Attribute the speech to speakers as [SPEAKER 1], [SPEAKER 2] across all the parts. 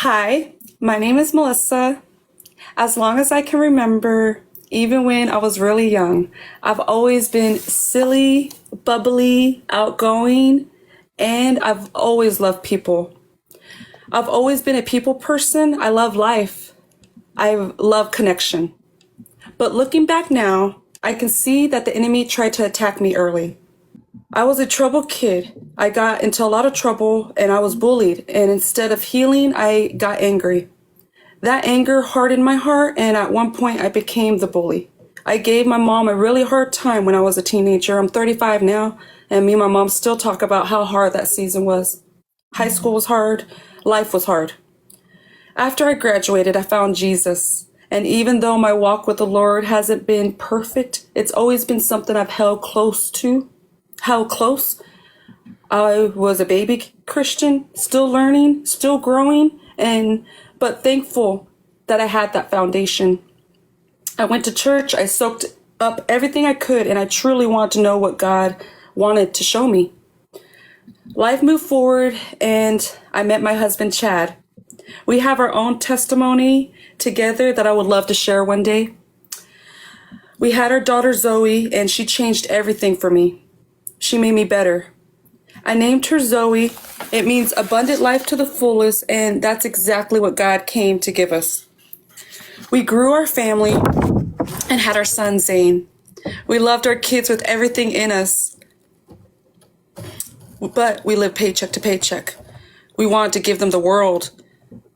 [SPEAKER 1] Hi, my name is Melissa. As long as I can remember, even when I was really young, I've always been silly, bubbly, outgoing, and I've always loved people. I've always been a people person. I love life. I love connection. But looking back now, I can see that the enemy tried to attack me early. I was a troubled kid. I got into a lot of trouble and I was bullied. And instead of healing, I got angry. That anger hardened my heart, and at one point I became the bully. I gave my mom a really hard time when I was a teenager. I'm 35 now, and me and my mom still talk about how hard that season was. High school was hard. Life was hard. After I graduated, I found Jesus. And even though my walk with the Lord hasn't been perfect, it's always been something I've held close to. Held close. I was a baby Christian, still learning, still growing, but thankful that I had that foundation. I went to church, I soaked up everything I could, and I truly wanted to know what God wanted to show me. Life moved forward, and I met my husband, Chad. We have our own testimony together that I would love to share one day. We had our daughter, Zoe, and she changed everything for me. She made me better. I named her Zoe. It means abundant life to the fullest, and that's exactly what God came to give us. We grew our family and had our son, Zane. We loved our kids with everything in us, but we lived paycheck to paycheck. We wanted to give them the world,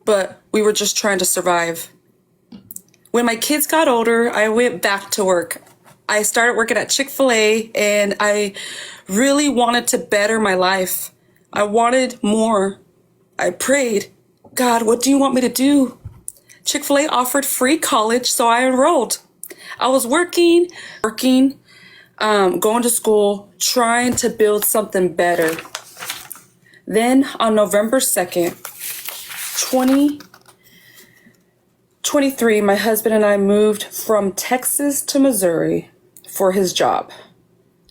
[SPEAKER 1] but we were just trying to survive. When my kids got older, I went back to work. I started working at Chick-fil-A, and I really wanted to better my life. I wanted more. I prayed, God, what do you want me to do? Chick-fil-A offered free college, so I enrolled. I was working, going to school, trying to build something better. Then on November 2nd, 2023, my husband and I moved from Texas to Missouri for his job.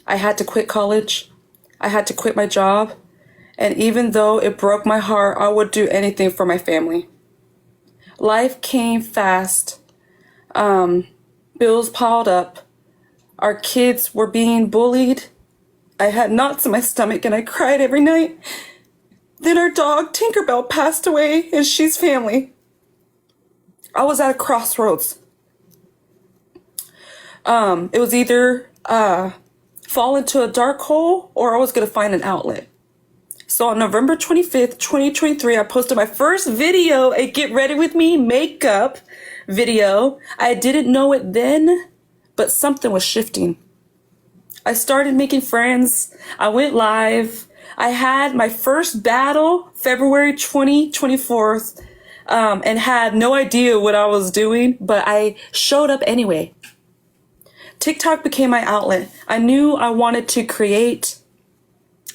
[SPEAKER 1] I had to quit college. I had to quit my job. And even though it broke my heart, I would do anything for my family. Life came fast. Bills piled up. Our kids were being bullied. I had knots in my stomach and I cried every night. Then our dog, Tinkerbell, passed away, and she's family. I was at a crossroads. It was either fall into a dark hole or I was going to find an outlet. So on November 25th, 2023, I posted my first video, a Get Ready With Me makeup video. I didn't know it then, but something was shifting. I started making friends. I went live. I had my first battle February 24th, and had no idea what I was doing, but I showed up anyway. TikTok became my outlet. I knew I wanted to create.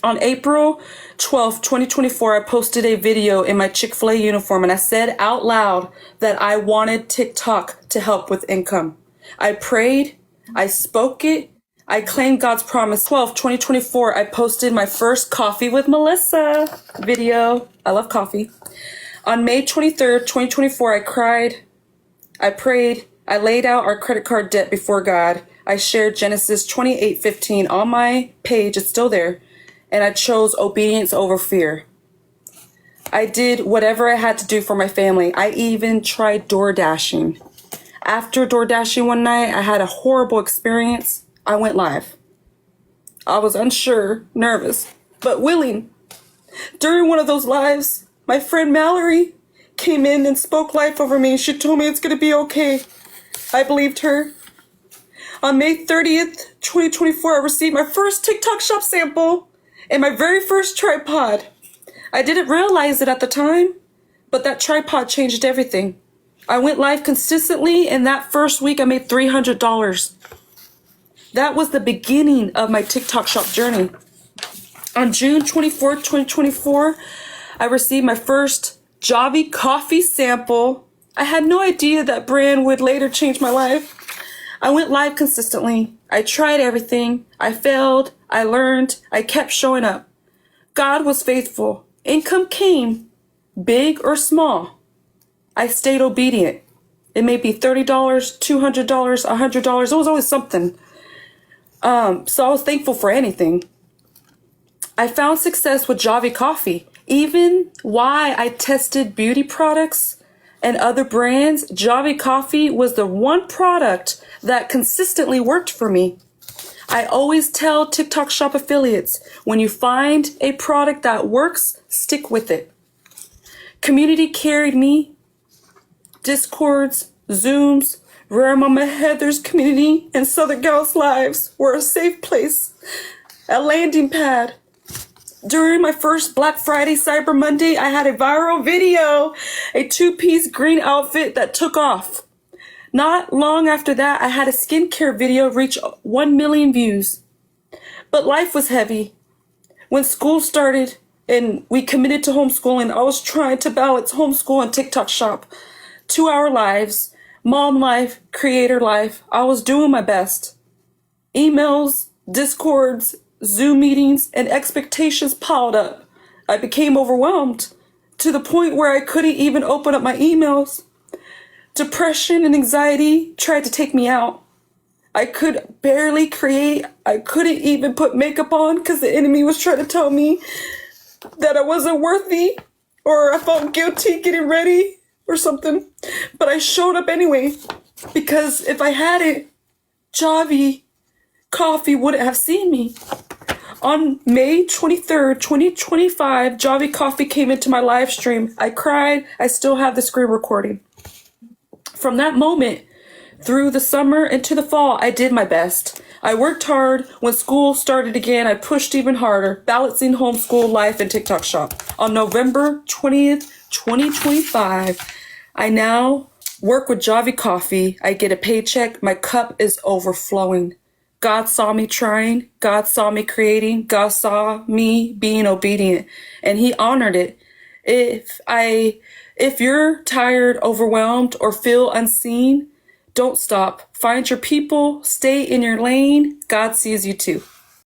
[SPEAKER 1] On April 12th, 2024, I posted a video in my Chick-fil-A uniform, and I said out loud that I wanted TikTok to help with income. I prayed, I spoke it, I claimed God's promise. 2024, I posted my first Coffee with Melissa video. I love coffee. On May 23rd, 2024, I cried, I prayed, I laid out our credit card debt before God. I shared Genesis 28:15 on my page. It's still there. And I chose obedience over fear. I did whatever I had to do for my family. I even tried door dashing. After door dashing one night, I had a horrible experience. I went live. I was unsure, nervous, but willing. During one of those lives, my friend Mallory came in and spoke life over me. She told me it's going to be okay. I believed her. On May 30th, 2024, I received my first TikTok shop sample and my very first tripod. I didn't realize it at the time, but that tripod changed everything. I went live consistently, and that first week I made $300. That was the beginning of my TikTok shop journey. On June 24th, 2024, I received my first Javi coffee sample. I had no idea that brand would later change my life. I went live consistently. I tried everything. I failed. I learned. I kept showing up. God was faithful. Income came, big or small. I stayed obedient. It may be $30, $200, $100. It was always something. So I was thankful for anything. I found success with Javi Coffee. Even why I tested beauty products and other brands, Javi Coffee was the one product that consistently worked for me. I always tell TikTok Shop affiliates, when you find a product that works, stick with it. Community carried me. Discords, Zooms, Rare Mama Heather's community, and Southern Gals Lives were a safe place, a landing pad. During my first Black Friday Cyber Monday, I had a viral video, a two-piece green outfit that took off. Not long after that, I had a skincare video reach 1 million views. But life was heavy. When school started and we committed to homeschooling, I was trying to balance homeschool and TikTok Shop. 2-hour lives, mom life, creator life. I was doing my best. Emails, Discords, Zoom meetings, and expectations piled up. I became overwhelmed to the point where I couldn't even open up my emails. Depression and anxiety tried to take me out. I could barely create. I couldn't even put makeup on because the enemy was trying to tell me that I wasn't worthy, or I felt guilty getting ready or something. But I showed up anyway, because if I hadn't, Javi Coffee wouldn't have seen me. On May 23rd, 2025, Javi Coffee came into my live stream. I cried. I still have the screen recording. From that moment, through the summer into the fall, I did my best. I worked hard. When school started again, I pushed even harder, balancing homeschool life and TikTok Shop. On November 20th, 2025, I now work with Javi Coffee. I get a paycheck. My cup is overflowing. God saw me trying. God saw me creating. God saw me being obedient, and he honored it. If you're tired, overwhelmed, or feel unseen, don't stop. Find your people. Stay in your lane. God sees you too.